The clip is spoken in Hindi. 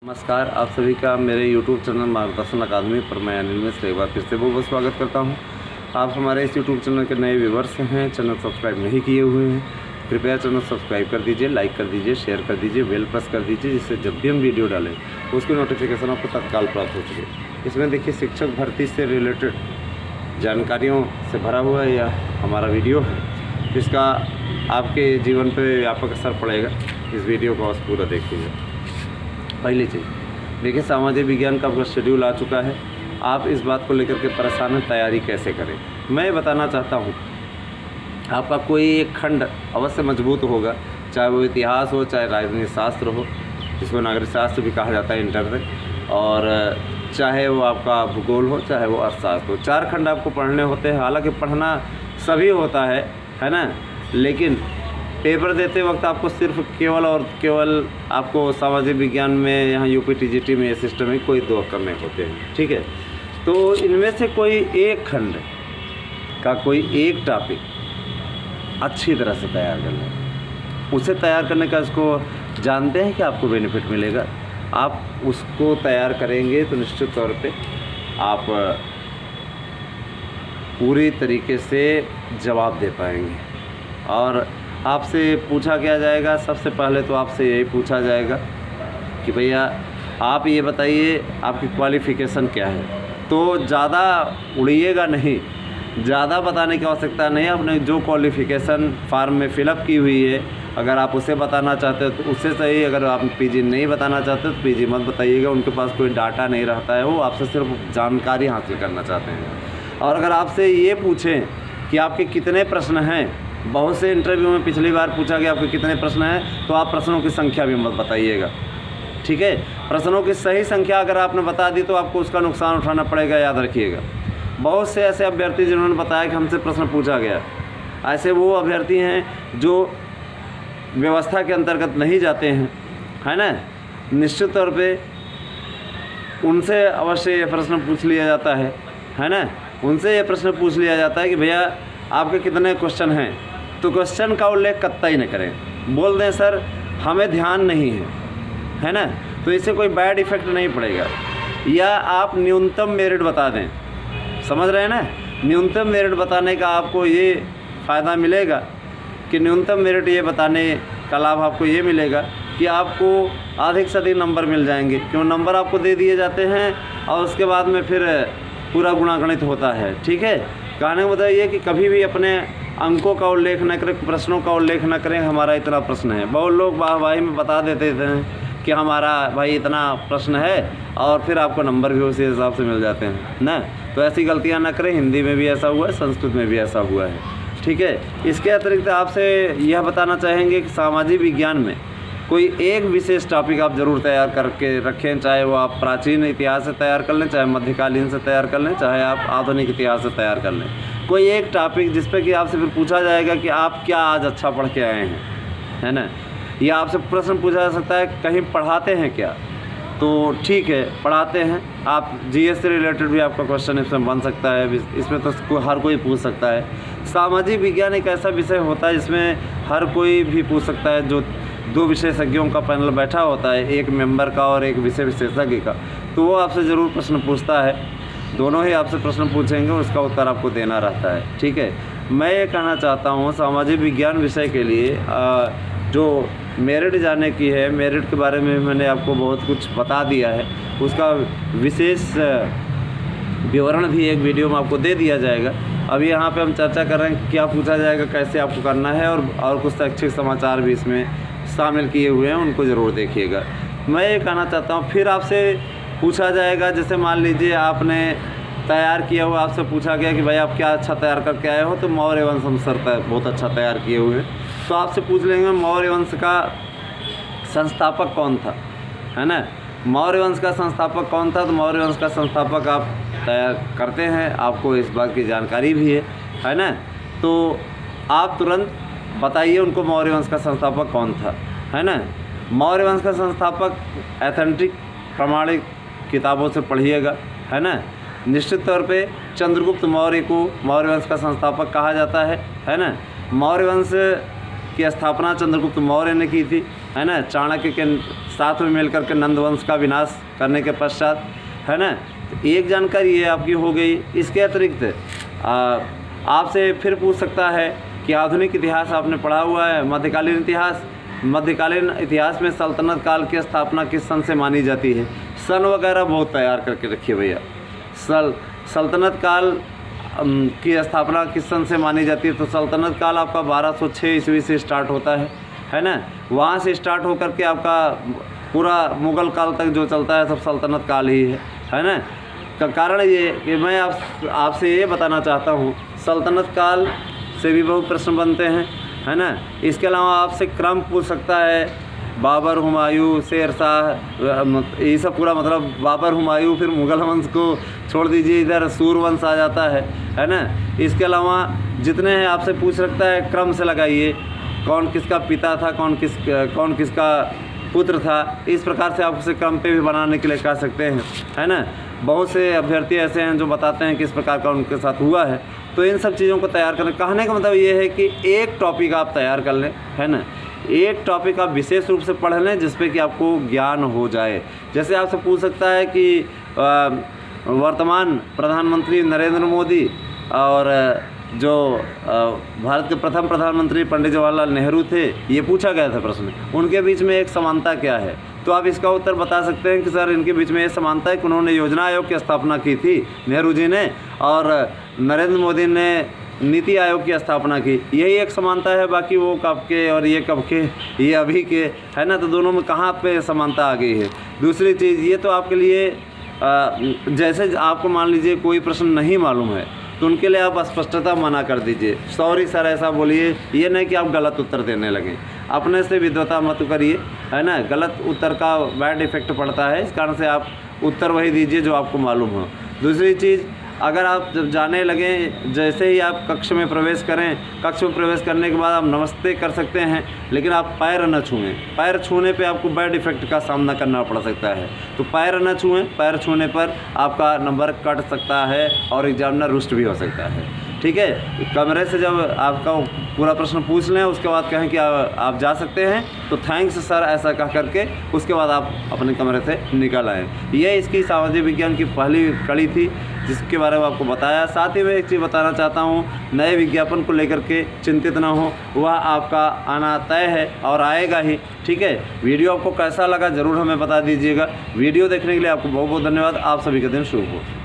नमस्कार, आप सभी का मेरे YouTube चैनल मार्गदर्शन अकादमी पर मैं अनिल मिश्र एक बार फिर से बहुत स्वागत करता हूं। आप हमारे इस YouTube चैनल के नए व्यूवर्स हैं, चैनल सब्सक्राइब नहीं किए हुए हैं, कृपया चैनल सब्सक्राइब कर दीजिए, लाइक कर दीजिए, शेयर कर दीजिए, बेल प्रेस कर दीजिए, जिससे जब भी हम वीडियो डालें उसकी नोटिफिकेशन आपको तत्काल प्राप्त हो सके। इसमें देखिए शिक्षक भर्ती से रिलेटेड जानकारियों से भरा हुआ यह हमारा वीडियो है, जिसका आपके जीवन पर व्यापक असर पड़ेगा। इस वीडियो को आप पूरा देखिएगा। पहली चीज़ देखिए, सामाजिक विज्ञान का आपका शेड्यूल आ चुका है। आप इस बात को लेकर के परेशान हैं, तैयारी कैसे करें। मैं बताना चाहता हूँ, आपका कोई एक खंड अवश्य मजबूत होगा, चाहे वो इतिहास हो, चाहे राजनीति शास्त्र हो, जिसको नागरिक शास्त्र भी कहा जाता है इंटर में, और चाहे वो आपका भूगोल हो, चाहे वो अर्थशास्त्र हो। 4 खंड आपको पढ़ने होते हैं। हालांकि पढ़ना सभी होता है ना, लेकिन पेपर देते वक्त आपको सिर्फ केवल और केवल आपको सामाजिक विज्ञान में, यहाँ यूपी टीजीटी में ये सिस्टम है, कोई 2 करने होते हैं, ठीक है। तो इनमें से कोई एक खंड का कोई एक टॉपिक अच्छी तरह से तैयार कर लें। उसे तैयार करने का इसको जानते हैं कि आपको बेनिफिट मिलेगा। आप उसको तैयार करेंगे तो निश्चित तौर पे आप पूरी तरीके से जवाब दे पाएंगे। और आपसे पूछा क्या जाएगा, सबसे पहले तो आपसे यही पूछा जाएगा कि भैया आप ये बताइए आपकी क्वालिफ़िकेशन क्या है। तो ज़्यादा उड़िएगा नहीं, ज़्यादा बताने की आवश्यकता नहीं। आपने जो क्वालिफ़िकेशन फॉर्म में फिलअप की हुई है, अगर आप उसे बताना चाहते हो तो उससे सही। अगर आप पीजी नहीं बताना चाहते तो पीजी मत बताइएगा, उनके पास कोई डाटा नहीं रहता है, वो आपसे सिर्फ जानकारी हासिल करना चाहते हैं। और अगर आपसे ये पूछें कि आपके कितने प्रश्न हैं, बहुत से इंटरव्यू में पिछली बार पूछा गया आपके कितने प्रश्न हैं, तो आप प्रश्नों की संख्या भी मत बताइएगा, ठीक है। प्रश्नों की सही संख्या अगर आपने बता दी तो आपको उसका नुकसान उठाना पड़ेगा, याद रखिएगा। बहुत से ऐसे अभ्यर्थी जिन्होंने बताया कि हमसे प्रश्न पूछा गया, ऐसे वो अभ्यर्थी हैं जो व्यवस्था के अंतर्गत नहीं जाते हैं, है ना। निश्चित तौर पे उनसे अवश्य ये प्रश्न पूछ लिया जाता है ना। उनसे ये प्रश्न पूछ लिया जाता है कि भैया आपके कितने क्वेश्चन हैं, तो क्वेश्चन का उल्लेख कतई न करें। बोल दें सर हमें ध्यान नहीं है ना, तो इससे कोई बैड इफ़ेक्ट नहीं पड़ेगा। या आप न्यूनतम मेरिट बता दें, समझ रहे हैं ना। न्यूनतम मेरिट बताने का आपको ये फ़ायदा मिलेगा कि न्यूनतम मेरिट ये बताने का लाभ आपको ये मिलेगा कि आपको अधिक से अधिक नंबर मिल जाएंगे। क्यों, नंबर आपको दे दिए जाते हैं और उसके बाद में फिर पूरा गुणागणित होता है, ठीक है। कहने का मतलब ये कि कभी भी अपने अंकों का उल्लेख न करें, प्रश्नों का उल्लेख न करें, हमारा इतना प्रश्न है। बहुत लोग वाहवाही में बता देते थे कि हमारा भाई इतना प्रश्न है, और फिर आपको नंबर भी उसी हिसाब से मिल जाते हैं ना। तो ऐसी गलतियां न करें। हिंदी में भी ऐसा हुआ है, संस्कृत में भी ऐसा हुआ है, ठीक है। इसके अतिरिक्त आपसे यह बताना चाहेंगे कि सामाजिक विज्ञान में कोई एक विशेष टॉपिक आप ज़रूर तैयार करके रखें। चाहे वो आप प्राचीन इतिहास से तैयार कर लें, चाहे मध्यकालीन से तैयार कर लें, चाहे आप आधुनिक इतिहास से तैयार कर लें। कोई एक टॉपिक जिस पे कि आपसे फिर पूछा जाएगा कि आप क्या आज अच्छा पढ़ के आए हैं, है ना। या आपसे प्रश्न पूछा जा सकता है कहीं पढ़ाते हैं क्या, तो ठीक है पढ़ाते हैं। आप जीएस से रिलेटेड भी आपका क्वेश्चन इसमें बन सकता है, इसमें तो हर कोई पूछ सकता है। सामाजिक विज्ञान एक ऐसा विषय होता है जिसमें हर कोई भी पूछ सकता है। जो 2 विशेषज्ञों का पैनल बैठा होता है, एक मेंबर का और एक विषय विशेषज्ञ का, तो वो आपसे ज़रूर प्रश्न पूछता है। दोनों ही आपसे प्रश्न पूछेंगे, उसका उत्तर आपको देना रहता है, ठीक है। मैं ये कहना चाहता हूँ सामाजिक विज्ञान विषय के लिए जो मेरिट जाने की है, मेरिट के बारे में मैंने आपको बहुत कुछ बता दिया है। उसका विशेष विवरण भी एक वीडियो में आपको दे दिया जाएगा। अभी यहाँ पे हम चर्चा कर रहे हैं क्या पूछा जाएगा, कैसे आपको करना है, और कुछ शैक्षिक समाचार भी इसमें शामिल किए हुए हैं, उनको ज़रूर देखिएगा। मैं ये कहना चाहता हूँ, फिर आपसे पूछा जाएगा, जैसे मान लीजिए आपने तैयार किया हुआ, आपसे पूछा गया कि भाई आप क्या अच्छा तैयार करके आए हो, तो मौर्य वंश हम सर बहुत अच्छा तैयार किए हुए हैं। तो आपसे पूछ लेंगे मौर्य वंश का संस्थापक कौन था, है ना। मौर्य वंश का संस्थापक कौन था, तो मौर्य वंश का संस्थापक आप तैयार करते हैं, आपको इस बात की जानकारी भी है ना। तो आप तुरंत बताइए उनको मौर्य वंश का संस्थापक कौन था, है ना। मौर्य वंश का संस्थापक ऑथेंटिक प्रमाणिक किताबों से पढ़िएगा, है ना। निश्चित तौर पे चंद्रगुप्त मौर्य को मौर्य वंश का संस्थापक कहा जाता है ना। मौर्य वंश की स्थापना चंद्रगुप्त मौर्य ने की थी, है ना। चाणक्य के साथ में मिलकर के नंदवंश का विनाश करने के पश्चात, है ना। तो एक जानकारी ये आपकी हो गई। इसके अतिरिक्त आपसे फिर पूछ सकता है कि आधुनिक इतिहास आपने पढ़ा हुआ है, मध्यकालीन इतिहास। मध्यकालीन इतिहास में सल्तनत काल की स्थापना किस सन से मानी जाती है? सन वगैरह बहुत तैयार करके रखिए भैया। सल्तनत काल की स्थापना किस सन से मानी जाती है? तो सल्तनत काल आपका 1206 ईस्वी से स्टार्ट होता है ना। वहाँ से स्टार्ट होकर के आपका पूरा मुग़ल काल तक जो चलता है सब सल्तनत काल ही है ना। का कारण ये कि मैं आपसे ये बताना चाहता हूँ, सल्तनत काल से भी बहुत प्रश्न बनते हैं, है ना। इसके अलावा आपसे क्रम पूछ सकता है, बाबर, हुमायूं, शेर शाह, ये सब पूरा मतलब बाबर, हुमायूं, फिर मुग़ल वंश को छोड़ दीजिए, इधर सूर्यवंश आ जाता है ना। इसके अलावा जितने हैं आपसे पूछ सकता है, क्रम से लगाइए, कौन किसका पिता था, कौन किसका पुत्र था। इस प्रकार से आप उसे क्रम पे भी बनाने के लिए कह सकते हैं, है ना। बहुत से अभ्यर्थी ऐसे हैं जो बताते हैं किस प्रकार का उनके साथ हुआ है। तो इन सब चीज़ों को तैयार करने, कहने का मतलब ये है कि एक टॉपिक आप तैयार कर लें, है ना। एक टॉपिक आप विशेष रूप से पढ़ लें जिस पे कि आपको ज्ञान हो जाए। जैसे आपसे पूछ सकता है कि वर्तमान प्रधानमंत्री नरेंद्र मोदी और जो भारत के प्रथम प्रधानमंत्री पंडित जवाहरलाल नेहरू थे, ये पूछा गया था प्रश्न, उनके बीच में एक समानता क्या है? तो आप इसका उत्तर बता सकते हैं कि सर इनके बीच में ये समानता है कि उन्होंने योजना आयोग की स्थापना की थी नेहरू जी ने, और नरेंद्र मोदी ने नीति आयोग की स्थापना की। यही एक समानता है, बाकी वो कब के और ये कब के, ये अभी के, है ना। तो दोनों में कहाँ पे समानता आ गई है? दूसरी चीज़ ये तो आपके लिए जैसे आपको मान लीजिए कोई प्रश्न नहीं मालूम है तो उनके लिए आप स्पष्टता मना कर दीजिए, सॉरी सर ऐसा बोलिए। ये नहीं कि आप गलत उत्तर देने लगें, अपने से विद्वता मत करिए, है ना। गलत उत्तर का बैड इफेक्ट पड़ता है, इस कारण से आप उत्तर वही दीजिए जो आपको मालूम हो। दूसरी चीज़, अगर आप जब जाने लगें, जैसे ही आप कक्ष में प्रवेश करें, कक्ष में प्रवेश करने के बाद आप नमस्ते कर सकते हैं, लेकिन आप पैर न छुएं। पैर छूने पे आपको बैड इफ़ेक्ट का सामना करना पड़ सकता है। तो पैर न छुएं, पैर छूने पर आपका नंबर कट सकता है और एग्जामिनर रुष्ट भी हो सकता है। ठीक है, कमरे से जब आपका पूरा प्रश्न पूछ लें उसके बाद कहें कि आप जा सकते हैं, तो थैंक्स सर ऐसा कह करके उसके बाद आप अपने कमरे से निकल आएँ। ये इसकी सामाजिक विज्ञान की पहली कड़ी थी जिसके बारे में आपको बताया। साथ ही मैं एक चीज़ बताना चाहता हूँ, नए विज्ञापन को लेकर के चिंतित ना हो, वह आपका आना तय है और आएगा ही। ठीक है, वीडियो आपको कैसा लगा ज़रूर हमें बता दीजिएगा। वीडियो देखने के लिए आपको बहुत बहुत धन्यवाद। आप सभी का दिन शुभ हो।